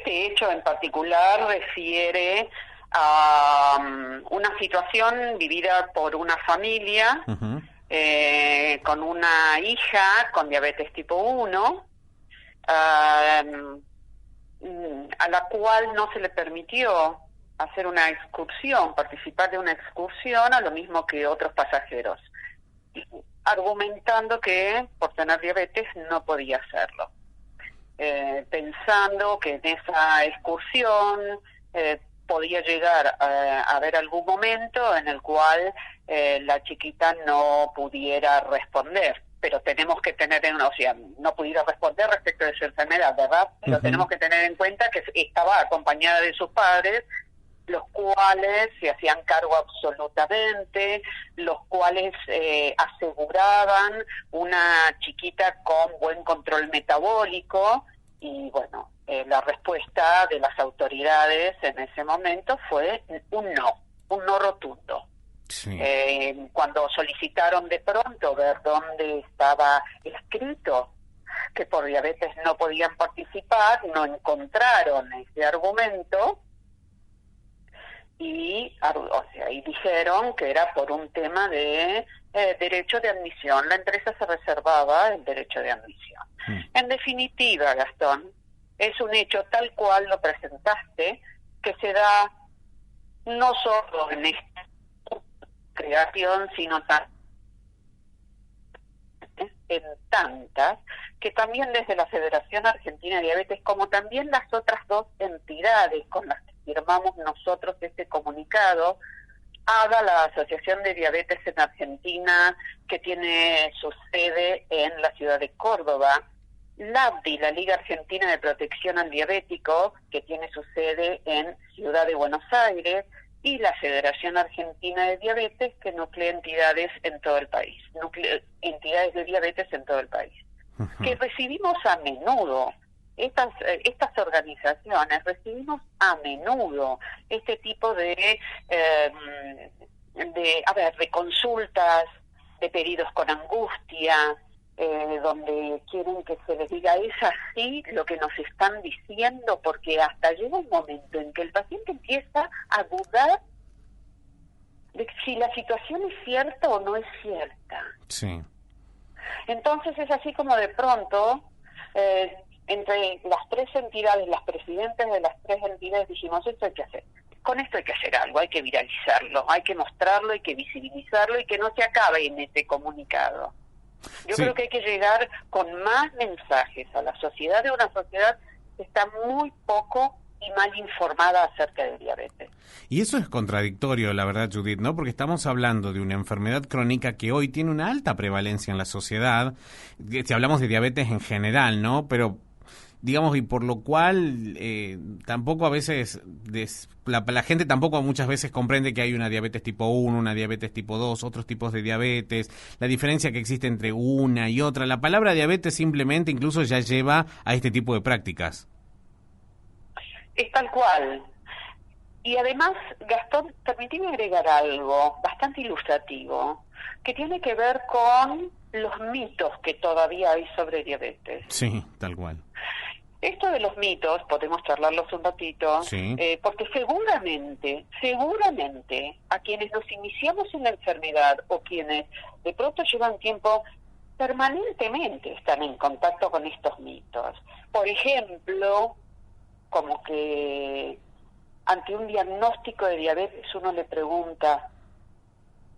este hecho en particular refiere a una situación vivida por una familia con una hija con diabetes tipo 1, a la cual no se le permitió hacer una excursión, participar de una excursión, a lo mismo que otros pasajeros, argumentando que por tener diabetes no podía hacerlo, pensando que en esa excursión podía llegar a haber algún momento en el cual la chiquita no pudiera responder, pero tenemos que tener no pudiera responder respecto de su enfermedad, ¿verdad? Pero tenemos que tener en cuenta que estaba acompañada de sus padres, los cuales se hacían cargo absolutamente, los cuales aseguraban una chiquita con buen control metabólico, y bueno, la respuesta de las autoridades en ese momento fue un no rotundo. Sí. Cuando solicitaron de pronto ver dónde estaba escrito que por diabetes no podían participar, no encontraron ese argumento, y dijeron que era por un tema de derecho de admisión. La empresa se reservaba el derecho de admisión. En definitiva, Gastón, es un hecho tal cual lo presentaste, que se da no solo en esta creación, sino en tantas, que también desde la Federación Argentina de Diabetes, como también las otras dos entidades con las que firmamos nosotros este comunicado, haga la Asociación de Diabetes en Argentina, que tiene su sede en la ciudad de Córdoba, LABDI, la Liga Argentina de Protección al Diabético, que tiene su sede en Ciudad de Buenos Aires, y la Federación Argentina de Diabetes, que nuclea entidades en todo el país, entidades de diabetes en todo el país, que recibimos a menudo. Estas organizaciones recibimos a menudo este tipo de consultas, de pedidos con angustia, donde quieren que se les diga es así lo que nos están diciendo, porque hasta llega un momento en que el paciente empieza a dudar de si la situación es cierta o no es cierta. Sí. Entonces es así como de pronto entre las tres entidades, las presidentes de las tres entidades, dijimos, esto hay que hacer. Con esto hay que hacer algo, hay que viralizarlo, hay que mostrarlo, hay que visibilizarlo y que no se acabe en ese comunicado. Yo creo que hay que llegar con más mensajes a la sociedad, de una sociedad que está muy poco y mal informada acerca del diabetes. Y eso es contradictorio, la verdad, Judith, ¿no? Porque estamos hablando de una enfermedad crónica que hoy tiene una alta prevalencia en la sociedad, si hablamos de diabetes en general, ¿no? Pero digamos, y por lo cual tampoco a veces, la gente tampoco muchas veces comprende que hay una diabetes tipo 1, una diabetes tipo 2, otros tipos de diabetes, la diferencia que existe entre una y otra. La palabra diabetes simplemente incluso ya lleva a este tipo de prácticas. Es tal cual. Y además, Gastón, permíteme agregar algo bastante ilustrativo, que tiene que ver con los mitos que todavía hay sobre diabetes. Sí, tal cual. Esto de los mitos, podemos charlarlos un ratito, sí. Porque seguramente, a quienes nos iniciamos en la enfermedad o quienes de pronto llevan tiempo, permanentemente están en contacto con estos mitos. Por ejemplo, como que ante un diagnóstico de diabetes uno le pregunta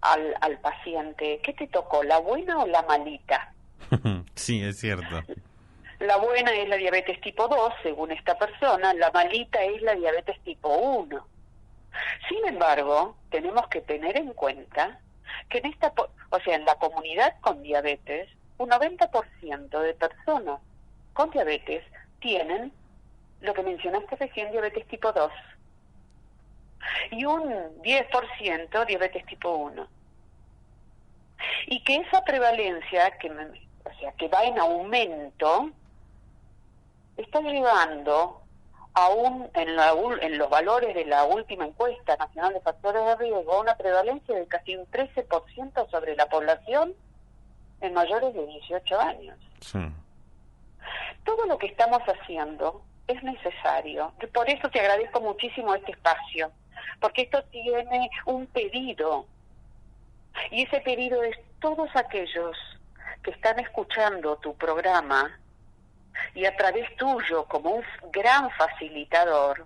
al paciente, ¿qué te tocó, la buena o la malita? Sí, es cierto. La buena es la diabetes tipo 2, según esta persona, la malita es la diabetes tipo 1. Sin embargo, tenemos que tener en cuenta que en la comunidad con diabetes, un 90% de personas con diabetes tienen lo que mencionaste recién, diabetes tipo 2, y un 10% diabetes tipo 1. Y que esa prevalencia, que va en aumento, está llevando en los valores de la última encuesta nacional de factores de riesgo a una prevalencia de casi un 13% sobre la población en mayores de 18 años. Sí. Todo lo que estamos haciendo es necesario. Por eso te agradezco muchísimo este espacio, porque esto tiene un pedido, y ese pedido es todos aquellos que están escuchando tu programa y a través tuyo, como un gran facilitador,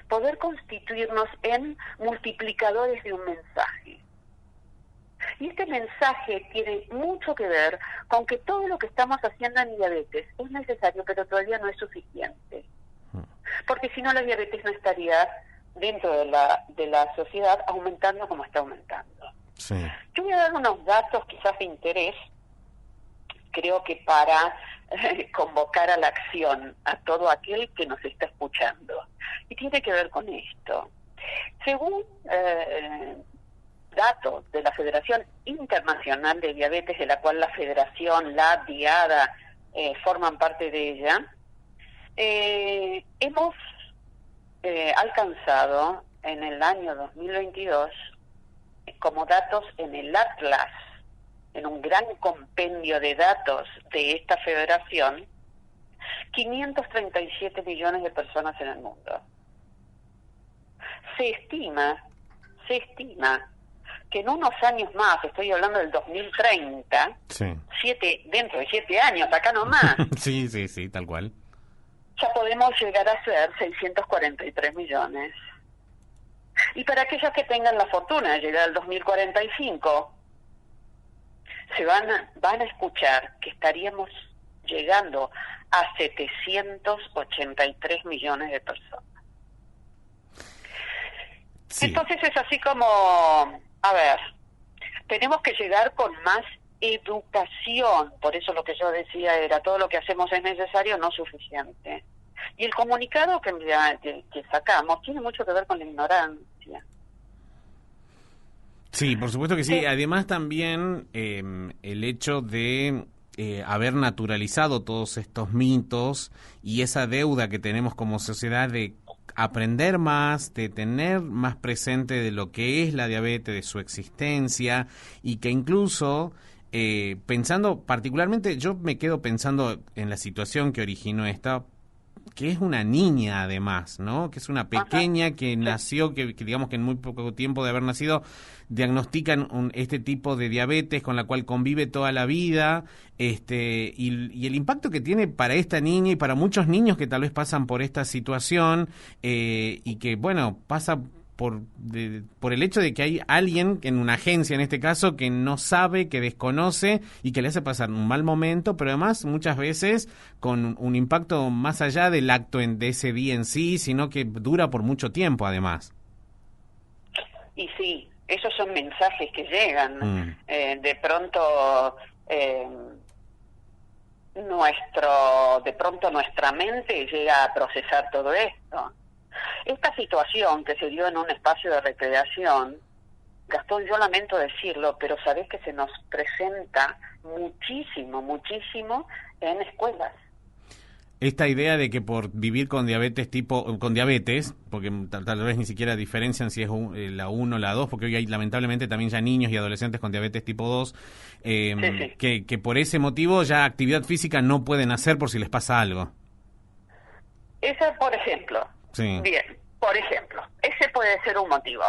poder constituirnos en multiplicadores de un mensaje. Y este mensaje tiene mucho que ver con que todo lo que estamos haciendo en diabetes es necesario, pero todavía no es suficiente. Porque si no, la diabetes no estaría dentro de la sociedad aumentando como está aumentando. Sí. Yo voy a dar unos datos quizás de interés, creo que para convocar a la acción a todo aquel que nos está escuchando. Y tiene que ver con esto. Según datos de la Federación Internacional de Diabetes, de la cual la Federación, la DIADA, forman parte de ella, hemos alcanzado en el año 2022, como datos en el Atlas, en un gran compendio de datos de esta federación, 537 millones de personas en el mundo. Se estima que en unos años más, estoy hablando del 2030, Sí. dentro de 7 años, acá nomás, Sí, tal cual. ya podemos llegar a ser 643 millones. Y para aquellos que tengan la fortuna de llegar al 2045, van a escuchar que estaríamos llegando a 783 millones de personas. Sí. Entonces es así como, a ver, tenemos que llegar con más educación. Por eso lo que yo decía era, todo lo que hacemos es necesario, no suficiente. Y el comunicado que sacamos tiene mucho que ver con la ignorancia. Sí, por supuesto que sí. Además también el hecho de haber naturalizado todos estos mitos y esa deuda que tenemos como sociedad de aprender más, de tener más presente de lo que es la diabetes, de su existencia, y que incluso pensando, particularmente yo me quedo pensando en la situación que originó esta, que es una niña además, ¿no? Que es una pequeña que nació, que digamos que en muy poco tiempo de haber nacido diagnostican este tipo de diabetes con la cual convive toda la vida, y el impacto que tiene para esta niña y para muchos niños que tal vez pasan por esta situación, y que, bueno, pasa por el hecho de que hay alguien, en una agencia en este caso, que no sabe, que desconoce y que le hace pasar un mal momento, pero además muchas veces con un impacto más allá del acto de ese día en sí, sino que dura por mucho tiempo además. Y sí, esos son mensajes que llegan. De pronto nuestra mente llega a procesar todo esto. Esta situación que se dio en un espacio de recreación, Gastón, yo lamento decirlo, pero sabés que se nos presenta muchísimo en escuelas. Esta idea de que por vivir con diabetes, porque tal vez ni siquiera diferencian si es la 1 o la 2, porque hoy hay lamentablemente también ya niños y adolescentes con diabetes tipo 2, Sí. que por ese motivo ya actividad física no pueden hacer por si les pasa algo. Esa, por ejemplo. Sí. Bien, por ejemplo, ese puede ser un motivo.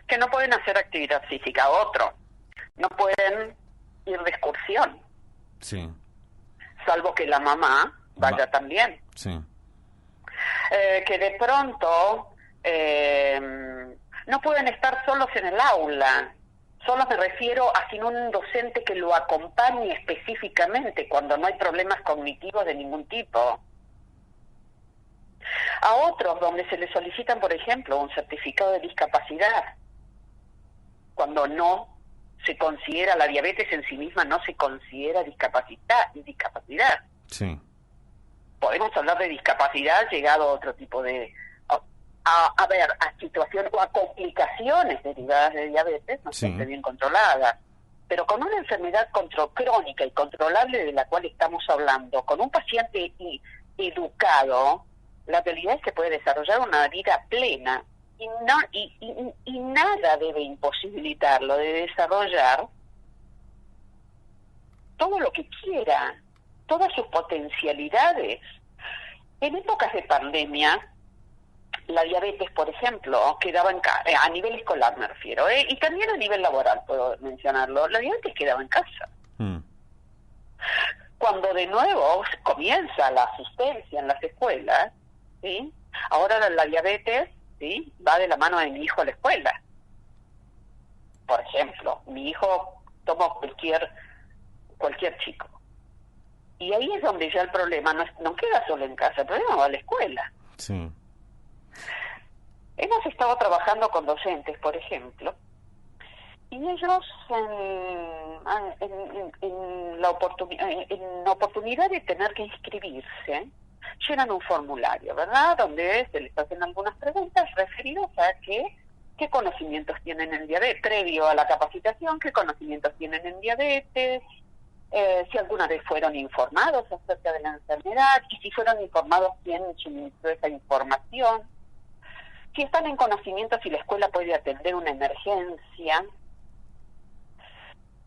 Que no pueden hacer actividad física. Otro, no pueden ir de excursión. Sí. Salvo que la mamá vaya también. Sí. Que de pronto no pueden estar solos en el aula. Solo me refiero a sin un docente que lo acompañe específicamente cuando no hay problemas cognitivos de ningún tipo. A otros donde se les solicitan, por ejemplo, un certificado de discapacidad, cuando no se considera la diabetes en sí misma, no se considera discapacidad. Sí. Podemos hablar de discapacidad llegado a otro tipo de a situaciones o a complicaciones derivadas de diabetes, no Sí. bien controladas, pero con una enfermedad crónica y controlable de la cual estamos hablando, con un paciente educado, la realidad es que puede desarrollar una vida plena y nada debe imposibilitarlo de desarrollar todo lo que quiera, todas sus potencialidades. En épocas de pandemia, la diabetes, por ejemplo, quedaba a nivel escolar me refiero, y también a nivel laboral puedo mencionarlo, la diabetes quedaba en casa. Cuando de nuevo comienza la asistencia en las escuelas, ¿sí? Ahora la diabetes, ¿sí?, va de la mano de mi hijo a la escuela. Por ejemplo, mi hijo toma cualquier chico. Y ahí es donde ya el problema no queda solo en casa, el problema va a la escuela. Sí. Hemos estado trabajando con docentes, por ejemplo, y ellos en la oportunidad de tener que inscribirse, llenan un formulario, ¿verdad?, donde se les hacen algunas preguntas referidas a qué conocimientos tienen en diabetes, previo a la capacitación, qué conocimientos tienen en diabetes, si alguna vez fueron informados acerca de la enfermedad, y si fueron informados, quién suministró esa información, si están en conocimiento si la escuela puede atender una emergencia.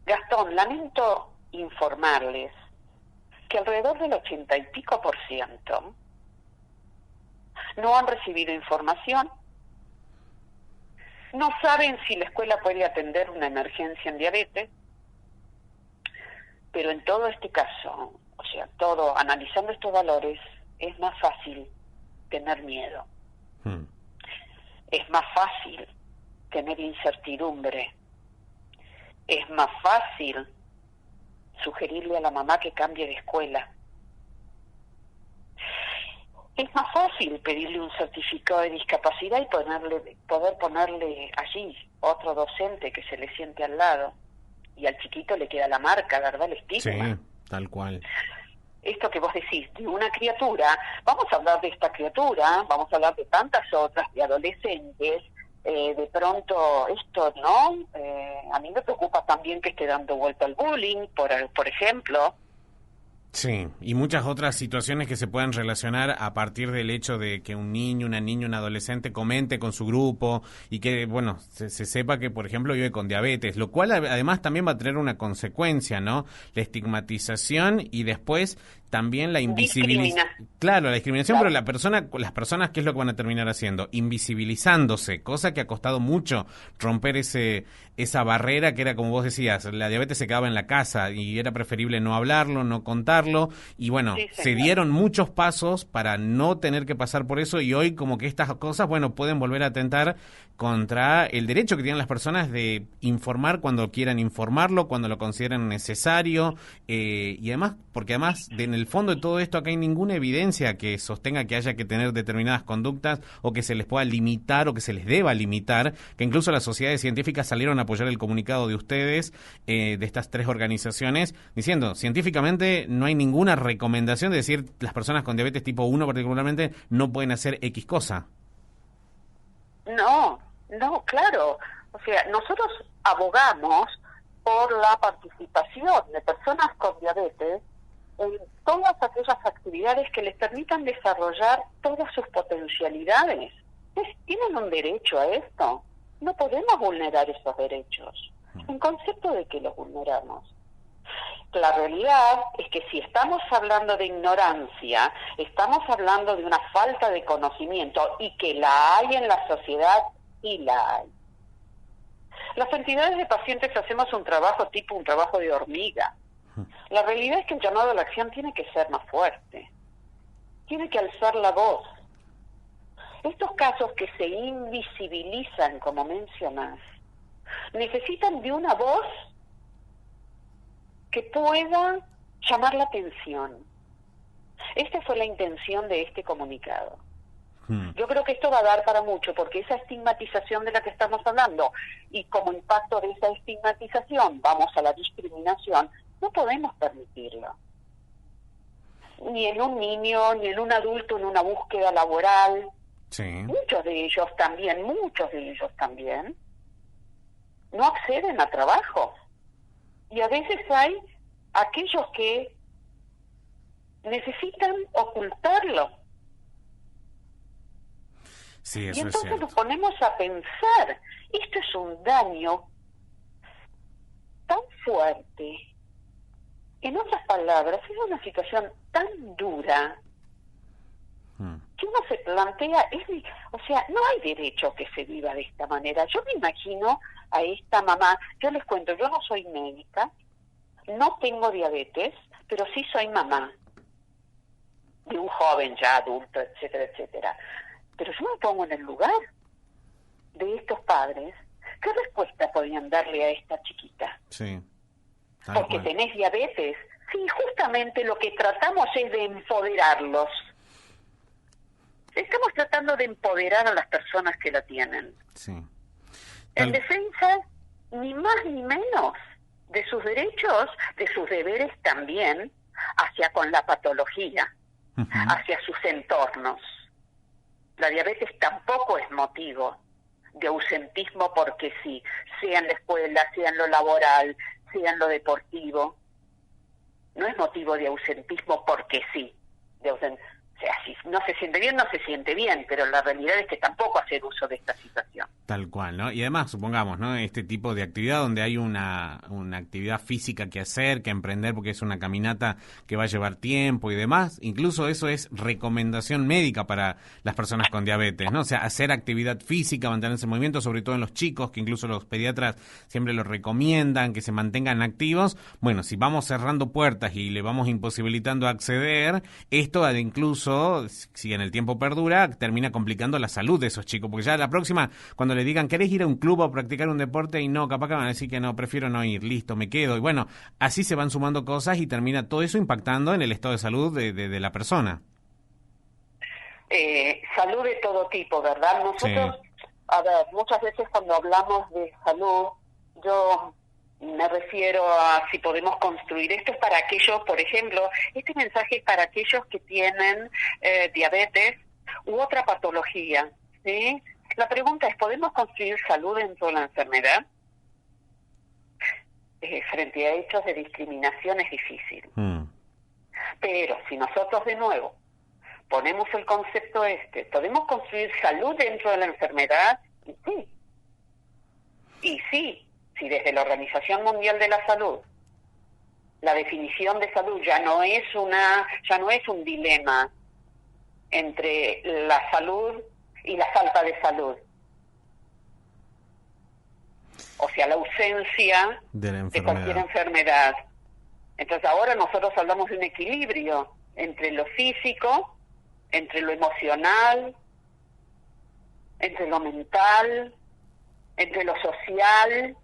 Gastón, lamento informarles que alrededor del 80 y pico % no han recibido información, no saben si la escuela puede atender una emergencia en diabetes, pero en todo este caso, o sea, analizando estos valores, es más fácil tener miedo. Es más fácil tener incertidumbre. Es más fácil sugerirle a la mamá que cambie de escuela. Es más fácil pedirle un certificado de discapacidad y poder ponerle allí otro docente que se le siente al lado. Y al chiquito le queda la marca, ¿verdad? El estigma. Sí, tal cual. Esto que vos decís, de una criatura, vamos a hablar de esta criatura, vamos a hablar de tantas otras, de adolescentes, de pronto esto, ¿no? A mí me preocupa también que esté dando vuelta al bullying, por ejemplo. Sí, y muchas otras situaciones que se puedan relacionar a partir del hecho de que un niño, una niña, un adolescente comente con su grupo y que, bueno, se sepa que, por ejemplo, vive con diabetes, lo cual además también va a tener una consecuencia, ¿no? La estigmatización y después también la invisibilización. Claro, la discriminación, claro. Pero las personas, ¿qué es lo que van a terminar haciendo? Invisibilizándose, cosa que ha costado mucho romper esa barrera que era, como vos decías, la diabetes se quedaba en la casa y era preferible no hablarlo, no contarlo, y bueno, sí, se dieron muchos pasos para no tener que pasar por eso, y hoy como que estas cosas, bueno, pueden volver a atentar contra el derecho que tienen las personas de informar cuando quieran informarlo, cuando lo consideren necesario, y además, porque además en el fondo de todo esto acá hay ninguna evidencia que sostenga que haya que tener determinadas conductas o que se les pueda limitar o que se les deba limitar, que incluso las sociedades científicas salieron a apoyar el comunicado de ustedes, de estas 3 organizaciones, diciendo, científicamente no hay ninguna recomendación de decir las personas con diabetes tipo 1 particularmente no pueden hacer X cosa. No, claro. O sea, nosotros abogamos por la participación de personas con diabetes en todas aquellas actividades que les permitan desarrollar todas sus potencialidades. ¿Tienen un derecho a esto? No podemos vulnerar esos derechos. ¿En concepto de que los vulneramos? La realidad es que si estamos hablando de ignorancia, estamos hablando de una falta de conocimiento, y que la hay en la sociedad, y la hay. Las entidades de pacientes hacemos un trabajo de hormiga. La realidad es que el llamado a la acción tiene que ser más fuerte. Tiene que alzar la voz. Estos casos que se invisibilizan, como mencionás, necesitan de una voz que pueda llamar la atención. Esta fue la intención de este comunicado. Yo creo que esto va a dar para mucho, porque esa estigmatización de la que estamos hablando, y como impacto de esa estigmatización vamos a la discriminación, no podemos permitirlo. Ni en un niño, ni en un adulto en una búsqueda laboral. Sí. Muchos de ellos también, no acceden a trabajo. Y a veces hay aquellos que necesitan ocultarlo. Sí, eso y entonces es cierto. Nos ponemos a pensar, esto es un daño tan fuerte. En otras palabras, es una situación tan dura que uno se plantea, o sea, no hay derecho que se viva de esta manera. Yo me imagino a esta mamá, yo les cuento, yo no soy médica, no tengo diabetes, pero sí soy mamá de un joven ya adulto, etcétera, etcétera. Pero yo me pongo en el lugar de estos padres. ¿Qué respuesta podían darle a esta chiquita? Sí. Porque tenés diabetes. Sí, justamente lo que tratamos es de empoderarlos. Estamos tratando de empoderar a las personas que la tienen. Sí. En defensa, ni más ni menos, de sus derechos, de sus deberes también, hacia con la patología, hacia sus entornos. La diabetes tampoco es motivo de ausentismo porque sí, sea en la escuela, sea en lo laboral, sea en lo deportivo. No es motivo de ausentismo porque sí. O sea, si no se siente bien, no se siente bien, pero la realidad es que tampoco hacer uso de esta situación. Tal cual, ¿no? Y además, supongamos, ¿no? Este tipo de actividad donde hay una actividad física que hacer, que emprender, porque es una caminata que va a llevar tiempo y demás, incluso eso es recomendación médica para las personas con diabetes, ¿no? O sea, hacer actividad física, mantenerse en movimiento, sobre todo en los chicos, que incluso los pediatras siempre lo recomiendan, que se mantengan activos. Bueno, si vamos cerrando puertas y le vamos imposibilitando acceder, esto incluso, si en el tiempo perdura, termina complicando la salud de esos chicos, porque ya la próxima, cuando le digan, ¿querés ir a un club a practicar un deporte? Y no, capaz que van a decir que no, prefiero no ir, listo, me quedo. Y bueno, así se van sumando cosas y termina todo eso impactando en el estado de salud de la persona. Salud de todo tipo, ¿verdad? Nosotros, sí. A ver, muchas veces cuando hablamos de salud, yo me refiero a si podemos construir esto es para aquellos, por ejemplo, este mensaje es para aquellos que tienen diabetes u otra patología, ¿sí? La pregunta es, ¿podemos construir salud dentro de la enfermedad? Frente a hechos de discriminación es difícil. Pero si nosotros de nuevo ponemos el concepto ¿podemos construir salud dentro de la enfermedad? Y sí. Y sí, si desde la Organización Mundial de la Salud la definición de salud ya no es un dilema entre la salud y la falta de salud. O sea, la ausencia de cualquier enfermedad. Entonces ahora nosotros hablamos de un equilibrio entre lo físico, entre lo emocional, entre lo mental, entre lo social.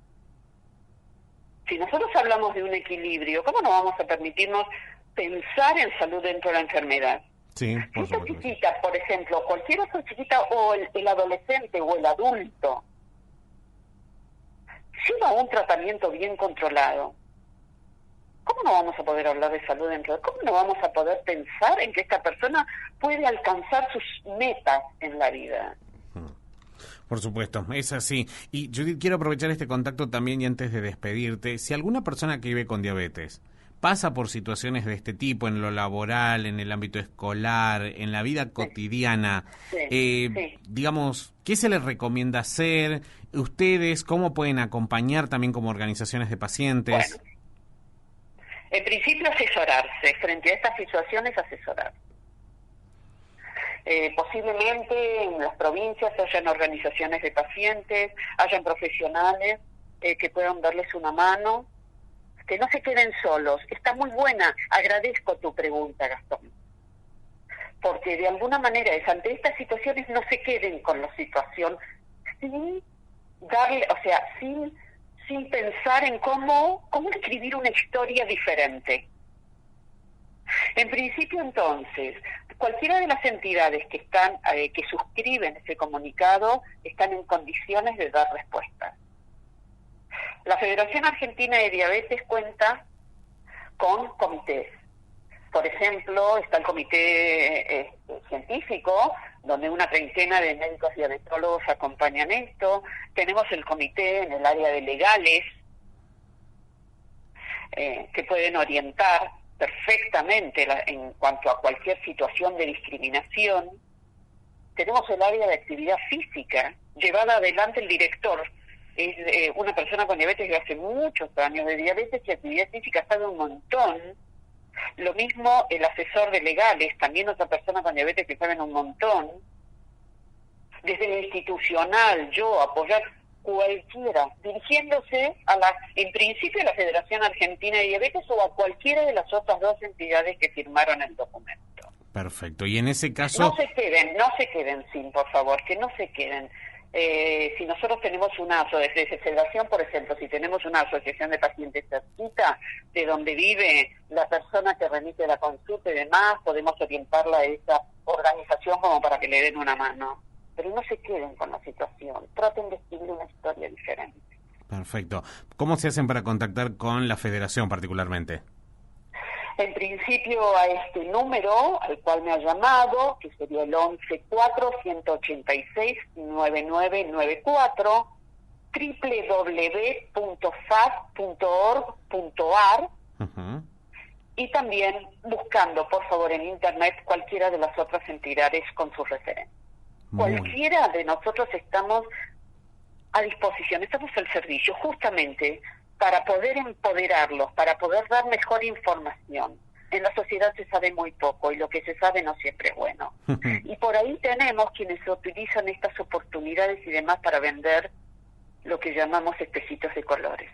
Si nosotros hablamos de un equilibrio, ¿cómo no vamos a permitirnos pensar en salud dentro de la enfermedad? Sí, si esta chiquita, por ejemplo, cualquier otra chiquita o el adolescente o el adulto lleva un tratamiento bien controlado, ¿cómo no vamos a poder hablar de salud dentro de... ¿Cómo no vamos a poder pensar en que esta persona puede alcanzar sus metas en la vida? Por supuesto, es así. Y Judith, quiero aprovechar este contacto también y antes de despedirte, si alguna persona que vive con diabetes pasa por situaciones de este tipo en lo laboral, en el ámbito escolar, en la vida cotidiana, digamos, ¿qué se les recomienda hacer? ¿Ustedes cómo pueden acompañar también como organizaciones de pacientes? Bueno, en principio asesorarse, frente a estas situaciones asesorar. Posiblemente en las provincias hayan organizaciones de pacientes, hayan profesionales que puedan darles una mano, que no se queden solos. Está muy buena, agradezco tu pregunta, Gastón, porque de alguna manera es ante estas situaciones no se queden con la situación sin darle, o sea, sin pensar en cómo escribir una historia diferente. En principio, entonces, cualquiera de las entidades que están que suscriben ese comunicado están en condiciones de dar respuesta. La Federación Argentina de Diabetes cuenta con comités. Por ejemplo, está el comité científico, donde una treintena de médicos diabetólogos acompañan esto. Tenemos el comité en el área de legales, que pueden orientar perfectamente en cuanto a cualquier situación de discriminación. Tenemos el área de actividad física, llevada adelante el director. Es una persona con diabetes de hace muchos años de diabetes y actividad física sabe un montón. Lo mismo el asesor de legales, también otra persona con diabetes que saben un montón. Desde lo institucional, yo apoyar cualquiera, dirigiéndose en principio a la Federación Argentina de Diabetes o a cualquiera de las otras dos entidades que firmaron el documento. Perfecto, y en ese caso... No se queden sin, por favor, que no se queden. Si nosotros tenemos una asociación, por ejemplo, si tenemos una asociación de pacientes cerquita de donde vive la persona que remite la consulta y demás, podemos orientarla a esa organización como para que le den una mano. Pero no se queden con la situación, traten de escribir una historia diferente. Perfecto. ¿Cómo se hacen para contactar con la federación particularmente? En principio a este número al cual me ha llamado, que sería el 11-4-186-9994, www.fas.org.ar, y también buscando, por favor, en Internet cualquiera de las otras entidades con sus referentes. Cualquiera de nosotros estamos a disposición, estamos al servicio justamente para poder empoderarlos, para poder dar mejor información. En la sociedad se sabe muy poco y lo que se sabe no siempre es bueno. Y por ahí tenemos quienes utilizan estas oportunidades y demás para vender lo que llamamos espejitos de colores.